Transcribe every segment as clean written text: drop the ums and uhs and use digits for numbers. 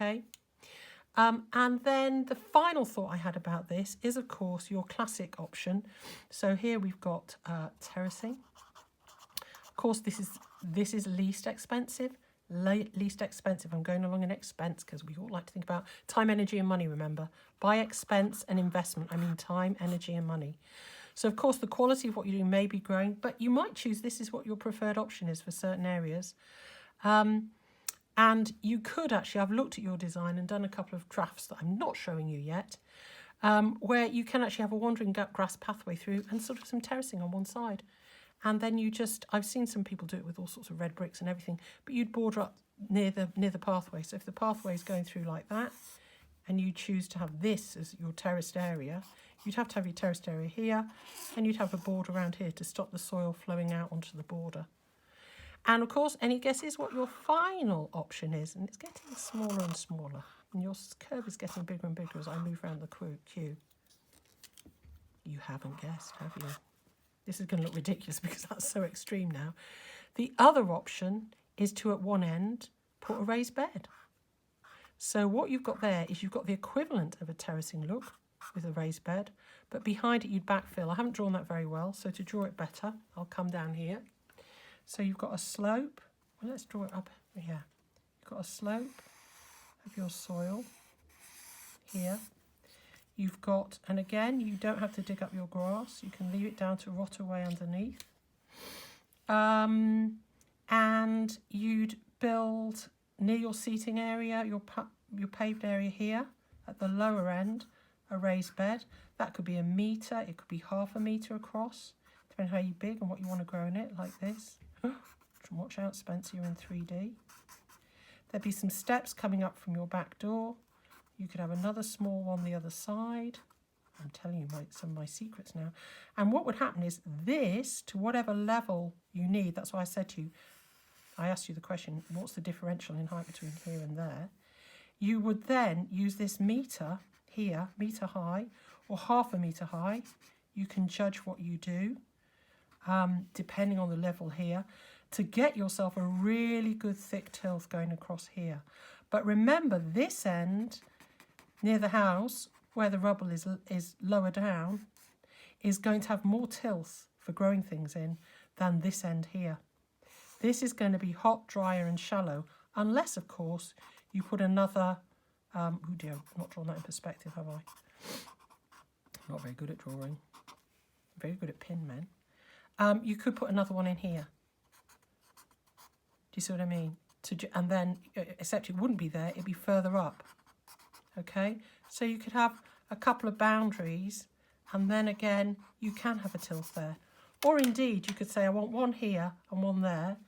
Okay. And then the final thought I had about this is, of course, your classic option. So here we've got terracing. Of course, this is least expensive. Least expensive. I'm going along in expense because we all like to think about time, energy, and money. Remember, by expense and investment, I mean time, energy, and money. So, of course, the quality of what you do may be growing, but you might choose this is what your preferred option is for certain areas. And you could actually, I've looked at your design and done a couple of drafts that I'm not showing you yet, where you can actually have a wandering grass pathway through and sort of some terracing on one side. And then you just, I've seen some people do it with all sorts of red bricks and everything, but you'd border up near the pathway. So if the pathway is going through like that, and you choose to have this as your terraced area, you'd have to have your terraced area here, and you'd have a border around here to stop the soil flowing out onto the border. And of course, any guesses what your final option is? And it's getting smaller and smaller, and your curve is getting bigger and bigger as I move around the cube. You haven't guessed, have you? This is going to look ridiculous because that's so extreme now. The other option is to, at one end, put a raised bed. So what you've got there is you've got the equivalent of a terracing look with a raised bed, but behind it you'd backfill. I haven't drawn that very well, so to draw it better, I'll come down here. So you've got a slope. Well, let's draw it up here. You've got a slope of your soil here. You've got, and again, you don't have to dig up your grass. You can leave it down to rot away underneath. And you'd build near your seating area, your paved area here, at the lower end, a raised bed. That could be 1 metre, it could be ½ a metre across, depending how big and what you want to grow in it, like this. Watch out, Spencer, you're in 3D. There'd be some steps coming up from your back door. You could have another small one the other side. I'm telling you some of my secrets now. And what would happen is this, to whatever level you need, that's why I said to you, I asked you the question, what's the differential in height between here and there? You would then use this metre here, metre high, or ½ a metre high. You can judge what you do, depending on the level here, to get yourself a really good thick tilth going across here. But remember, this end, near the house, where the rubble is lower down, is going to have more tilth for growing things in than this end here. This is going to be hot, drier and shallow, unless, of course, you put another... oh dear, I've not drawn that in perspective, have I? I'm not very good at drawing. I'm very good at pin men. You could put another one in here. Do you see what I mean? And then, except it wouldn't be there, it'd be further up. Okay? So you could have a couple of boundaries, and then again, you can have a tilth there. Or indeed, you could say, I want one here and one there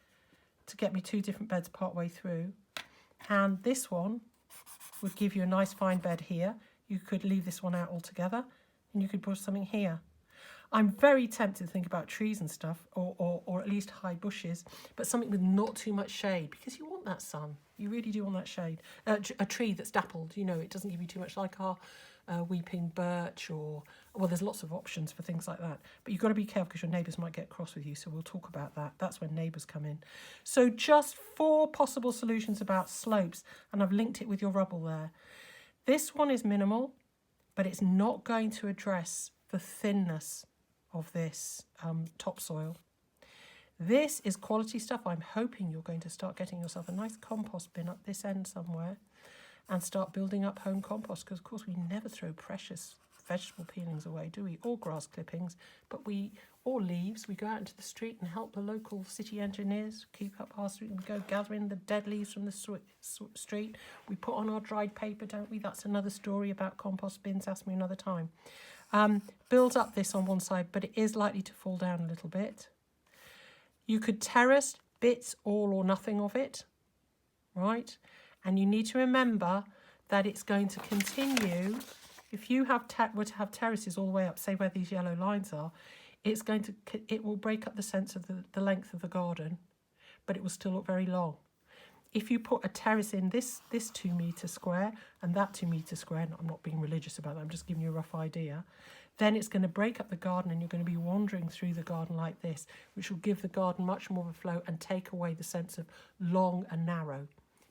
to get me 2 different beds part way through. And this one would give you a nice fine bed here. You could leave this one out altogether, and you could put something here. I'm very tempted to think about trees and stuff, or at least high bushes, but something with not too much shade, because you want that sun. You really do want that shade. A tree that's dappled, you know, it doesn't give you too much, like our weeping birch, or, well, there's lots of options for things like that. But you've got to be careful because your neighbours might get cross with you, so we'll talk about that. That's when neighbours come in. So just 4 possible solutions about slopes, and I've linked it with your rubble there. This one is minimal, but it's not going to address the thinness of this topsoil. This is quality stuff. I'm hoping you're going to start getting yourself a nice compost bin up this end somewhere and start building up home compost, because of course we never throw precious vegetable peelings away, do we? Or grass clippings, or leaves. We go out into the street and help the local city engineers keep up our street, and we go gathering the dead leaves from the street. We put on our dried paper, don't we? That's another story about compost bins. Ask me another time. Build up this on one side, but it is likely to fall down a little bit. You could terrace bits, all or nothing of it, right? And you need to remember that it's going to continue. If you were to have terraces all the way up, say where these yellow lines are, it will break up the sense of the length of the garden, but it will still look very long. If you put a terrace in this 2 metre square and that 2 metre square, and I'm not being religious about that, I'm just giving you a rough idea, then it's going to break up the garden and you're going to be wandering through the garden like this, which will give the garden much more of a flow and take away the sense of long and narrow.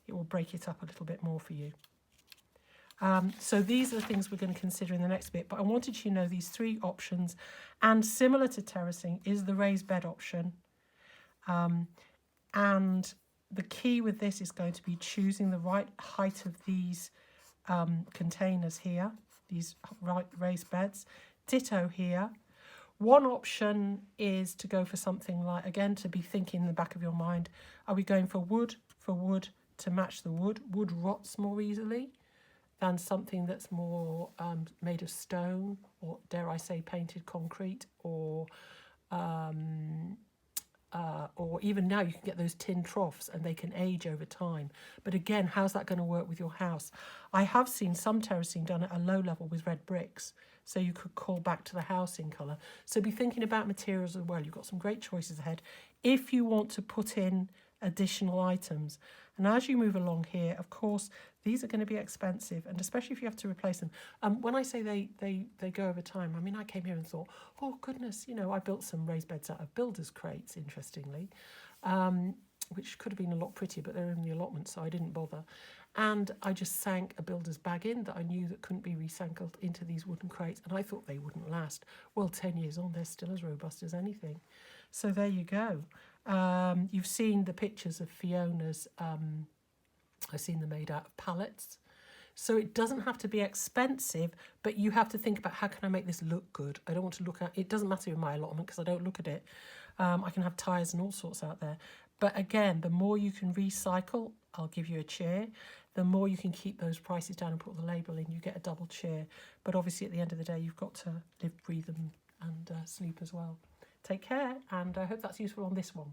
it will break it up a little bit more for you. So these are the things we're going to consider in the next bit, but I wanted you to know these 3 options, and similar to terracing is the raised bed option. And the key with this is going to be choosing the right height of these containers here, these raised beds. Ditto here. One option is to go for something like, again, to be thinking in the back of your mind, are we going for wood to match the wood? Wood rots more easily than something that's more made of stone, or dare I say painted concrete, or even now you can get those tin troughs and they can age over time. But again, how's that going to work with your house? I have seen some terracing done at a low level with red bricks, so you could call back to the housing colour. So be thinking about materials as well. You've got some great choices ahead if you want to put in additional items. And as you move along here, of course, these are going to be expensive, and especially if you have to replace them. When I say they go over time, I mean, I came here and thought, oh goodness, you know, I built some raised beds out of builder's crates, interestingly, which could have been a lot prettier, but they're in the allotment, so I didn't bother. And I just sank a builder's bag in that I knew that couldn't be recycled into these wooden crates, and I thought they wouldn't last. Well, 10 years on, they're still as robust as anything. So there you go. You've seen the pictures of Fiona's. I've seen them made out of pallets. So it doesn't have to be expensive, but you have to think about, how can I make this look good? I don't want to look at it. Doesn't matter in my allotment because I don't look at it. I can have tyres and all sorts out there. But again, the more you can recycle, I'll give you a cheer. The more you can keep those prices down and put the label in, you get a double cheer. But obviously at the end of the day, you've got to live, breathe and sleep as well. Take care, and I hope that's useful on this one.